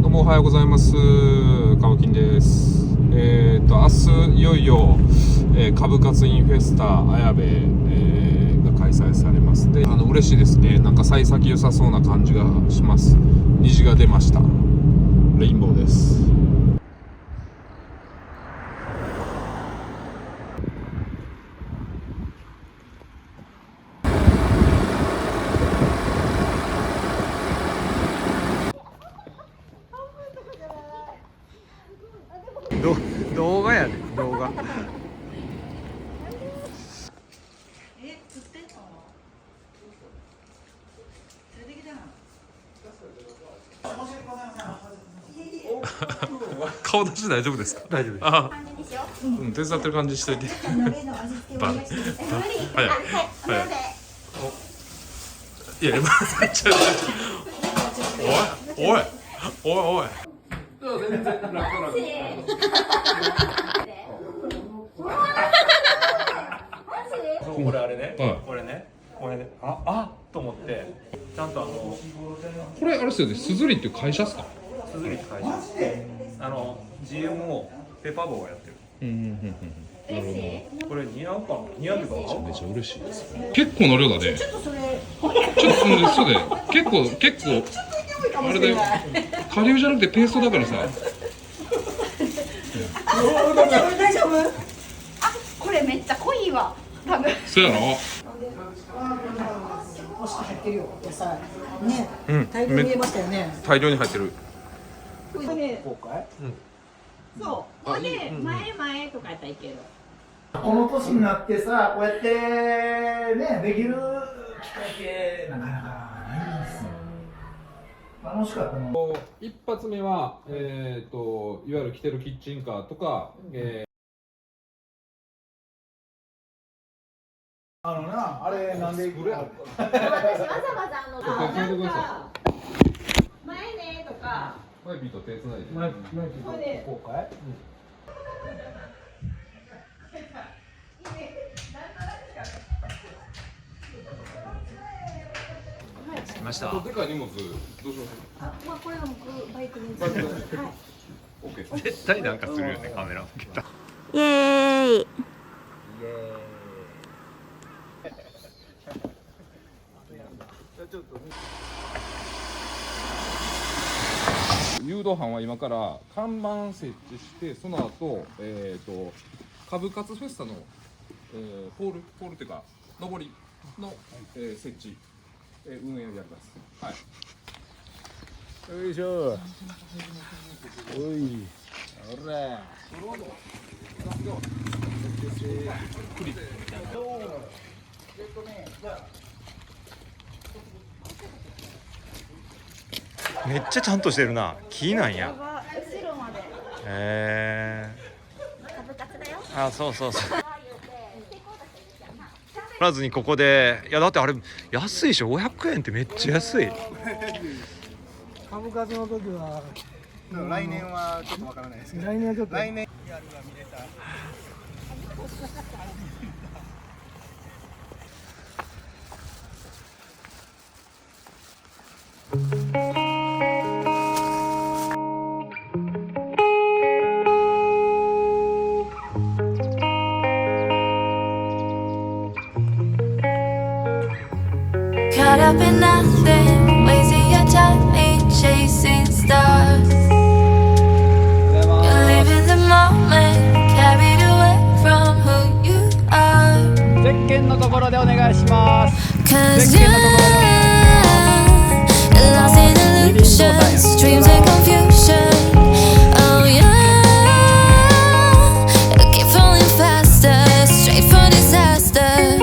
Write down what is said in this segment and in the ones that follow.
どうもおはようございます。カブキンです。明日いよいよ、カブ活インフェスタ綾部、が開催されます。で、嬉しいですね。なんか幸先良さそうな感じがします。虹が出ました。レインボーです。動画やね、動画。顔出し大丈夫ですか？大丈夫です。あ、手伝ってる感じしといて。バレ。早い。早い。いや、おい。おい。全然楽なんです。これあれね、これね、と思って、ちゃんとこれあれですよね、すずりっていう会社ですか？すずりって会社。GMO ペーパーボーがやってる。これ似合うかな？似合うかな？めちゃ嬉しいですね。結構な量だね。ちょっとそうで、結構あれだよ。顆粒じゃなくてペーストだからさ。大丈夫？あ、これめっちゃ濃いわ。多分。そうやろ。もし入ってるよ、野菜。ね。大量に入れましたよね。大量に入ってる。こうかい？そう。ここで前とかやったらいける。この年になってさ、こうやってね、できる機会ってなかなかないんですよ。楽しかったの。一発目は、いわゆる着てるキッチンカーとか、あれなんでこれ私わざわざなんか前ねとか。マイピーと手つないで。こうかい？着きました。でかい荷物どうしまあこれは僕バイクに。オッケー。絶対なんかするよね、カメラ向けた。イエーイ。誘導班は今から看板設置して、その後、カブ活フェスタの、ポールっていうか上りの、設置、運営をやります。はい。よいしょ。おい。ほら。めっちゃちゃんとしてるな。木なんや。後ろまで。株活だよ。あ、そう。取らずにここで、いやだってあれ安いでしょ。500円ってめっちゃ安い。株活の時は来年はちょっとわからないですけど。来年はちょっと。来年。リアルが見れた。Caught up in nothing, wasting your time chasing stars. You live in the moment, carried away from who you are. ゼッケンのところでお願いします。 Cause you're lost in illusions, dreams and confusion. Oh yeah, you keep falling faster, straight for disaster.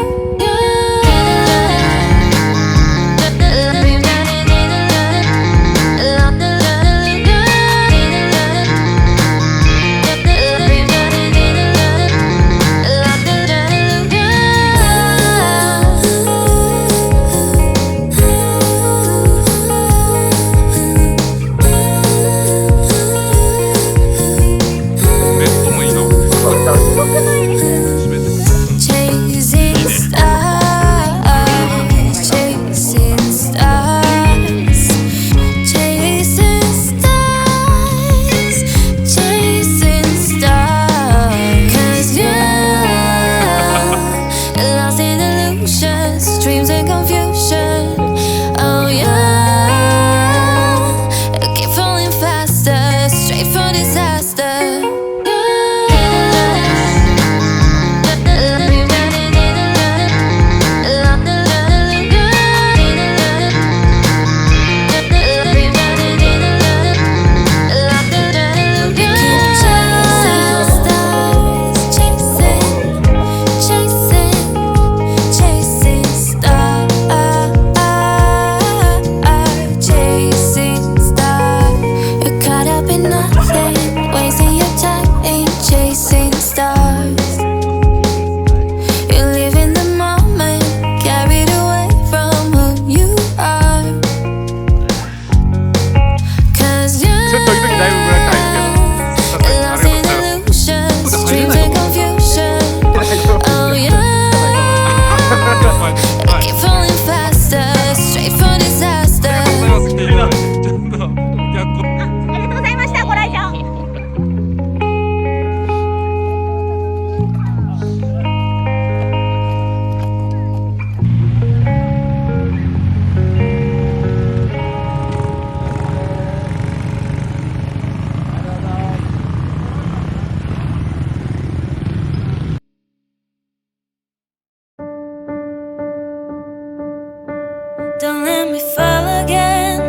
Don't let me fall again.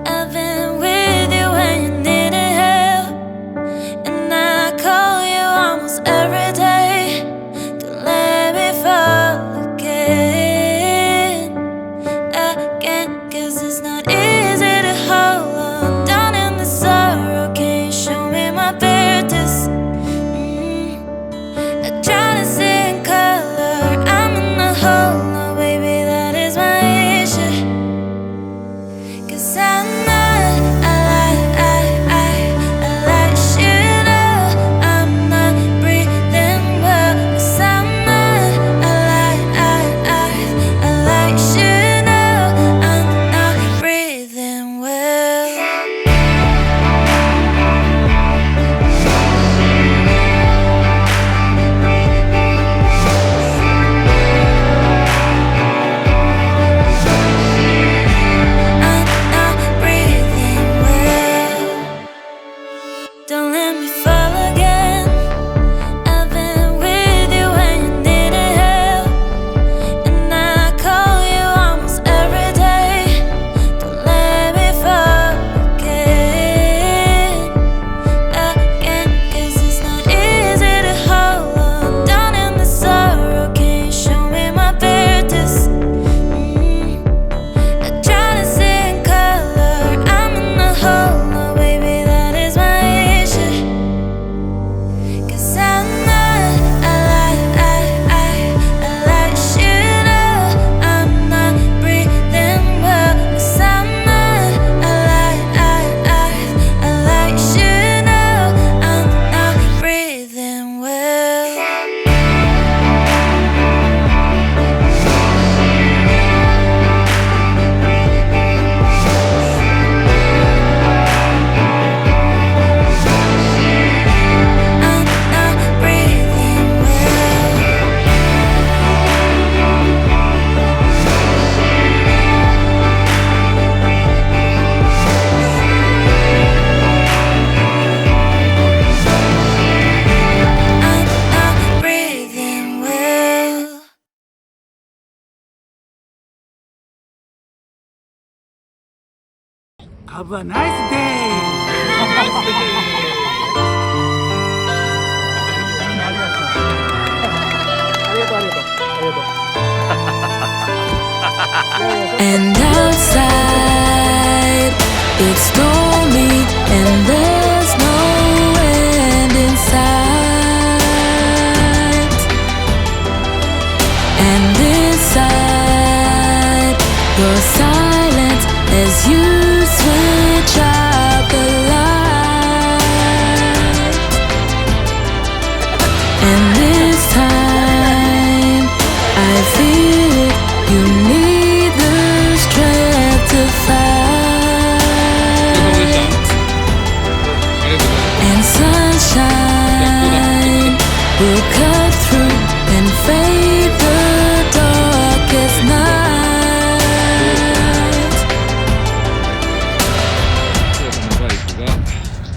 I've been with you when you needed help, and I call you almost every day. Don't let me fall again. Cause it's not easy to hold on down in the sorrow. Can you show me my purpose? I try to see in color, I'm in the hole now, baby, that is my issue. Cause I'm not, I like you know I'm not breathing well. Cause I'm not, I like you know I'm not breathing well. I'm not breathing well. Don't let me fall again. I've been with you when you needed help, and I call you almost every day. Don't let me fall again. Cause it's not easy to hold on down in the sorrow. Can you show me my purpose? I try to see in color, I'm in the hole now, baby, that is my issue. Cause I'm not, I like you know I'm not breathing well. Cause I'm not, I like you know I'm not breathing well. I'm not breathing well. I'm not breathing well. Have a nice day! And outside it's stormy and there's no end in sight. And inside you're silent as you switch out the light. And this time I feel it, you need the strength to fight. And sunshine will cut through and fade the darkest night.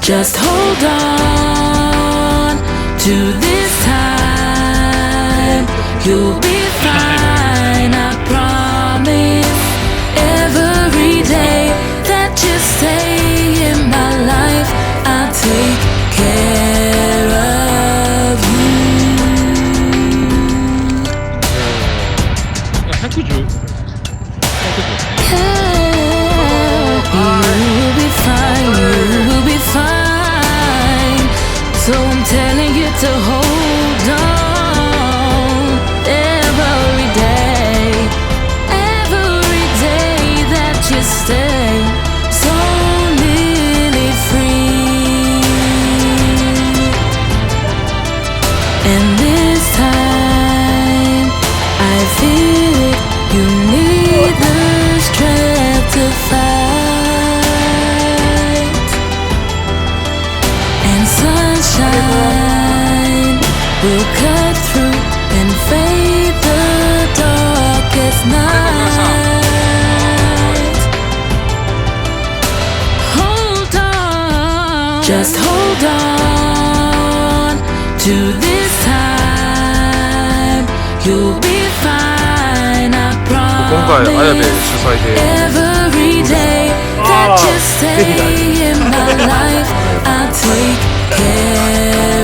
Just hold on to this time. You'll be fine, I promise. Every day that you stay in my life, I'll take care of you. 110? You'll be fine, you'll be fine. So I'm telling you to hold on. Every day that you stay so nearly free. And this time I feel it, you need the strength to fight. And sunshine will cut through and fade the darkest night. Hold on, just hold on to this time. You'll be fine, I promise. 今回綾部主催で Every day that you stay in my life, I take care